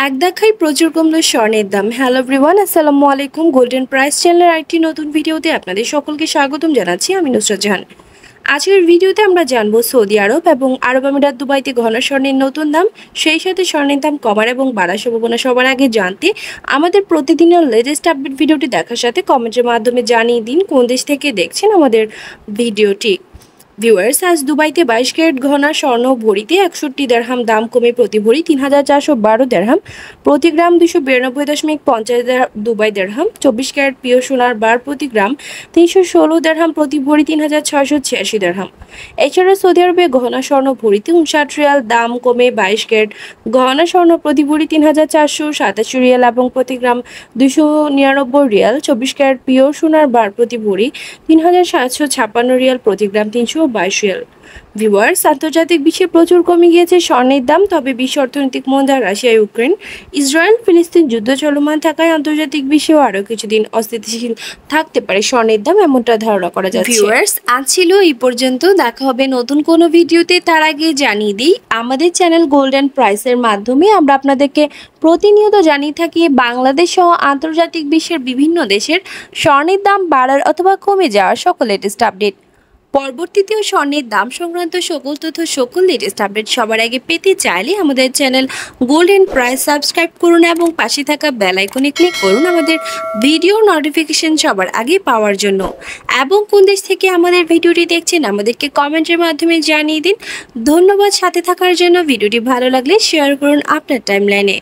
এক দেখায় প্রচুর কমলো স্বর্ণের দাম। হ্যালো এভরিওয়ান, আসসালামু আলাইকুম। গোল্ডেন প্রাইস চ্যানেলের আরেকটি নতুন ভিডিওতে আপনাদের সকলকে স্বাগতম জানাচ্ছি। আমি নুসরাত জাহান। আজকের ভিডিওতে আমরা জানবো সৌদি আরব এবং আরব আমিরাত দুবাইতে ঘন স্বর্ণের নতুন দাম, সেই সাথে স্বর্ণের দাম কমার এবং বাড়ার সম্ভাবনা সবার আগে জানতে আমাদের প্রতিদিনের লেটেস্ট আপডেট ভিডিওটি দেখার সাথে কমেন্টের মাধ্যমে জানিয়ে দিন কোন দেশ থেকে দেখছেন আমাদের ভিডিওটি। ভিউয়ার্স, আজ দুবাইতে 22 ক্যারেট গহনা স্বর্ণ ভরিতে 61 দিরহাম দাম কমে প্রতি ভরি 3412 দিরহাম, প্রতি গ্রাম 292.50 দুবাই দিরহাম। 24 ক্যারেট পিওর সোনার বার প্রতি গ্রাম 316 দিরহাম, প্রতি ভরি 3686 দিরহাম। এছাড়া সৌদি আরবে গহনা স্বর্ণ ভরিতে 59 রিয়াল দাম কমে 22 ক্যারেট গহনা স্বর্ণ প্রতি ভরি 3487 রিয়াল এবং প্রতি গ্রাম 299 রিয়াল। 24 ক্যারেট পিওর সোনার বার প্রতি ভরি 3756 রিয়াল, প্রতি গ্রাম 322 রিয়াল। ভিউয়ার্স, আন্তর্জাতিক বিশ্বে প্রচুর কমে গিয়েছে স্বর্ণের দাম, তবে বিশ্ব অর্থনৈতিক মন্দা, রাশিয়া ইউক্রেন ইসরায়েল ফিলিস্তিন যুদ্ধ চলমান থাকায় আন্তর্জাতিক বিশ্বেও আরও কিছুদিন অস্থিতিশীল থাকতে পারে স্বর্ণের দাম, এমনটা ধারণা করা যাচ্ছে। ভিউয়ার্স, আজ ছিল এই পর্যন্ত। দেখা হবে নতুন কোনো ভিডিওতে। তার আগে জানিয়ে দিই, আমাদের চ্যানেল গোল্ডেন প্রাইসের মাধ্যমে আমরা আপনাদেরকে প্রতিনিয়ত জানিয়ে থাকি বাংলাদেশ সহ আন্তর্জাতিক বিশ্বের বিভিন্ন দেশের স্বর্ণের দাম বাড়ার অথবা কমে যাওয়ার সকল লেটেস্ট আপডেট। পরবর্তীতেও স্বর্ণের দাম সংক্রান্ত সকল তথ্য, সকল লেটেস্ট আপডেট সবার আগে পেতে চাইলে আমাদের চ্যানেল গোল্ডেন প্রাইস সাবস্ক্রাইব করুন এবং পাশে থাকা বেল আইকনে ক্লিক করুন আমাদের ভিডিও নোটিফিকেশন সবার আগে পাওয়ার জন্য। এবং কোন দেশ থেকে আমাদের ভিডিওটি দেখছেন আমাদেরকে কমেন্টের মাধ্যমে জানিয়ে দিন। ধন্যবাদ সাথে থাকার জন্য। ভিডিওটি ভালো লাগলে শেয়ার করুন আপনার টাইমলাইনে।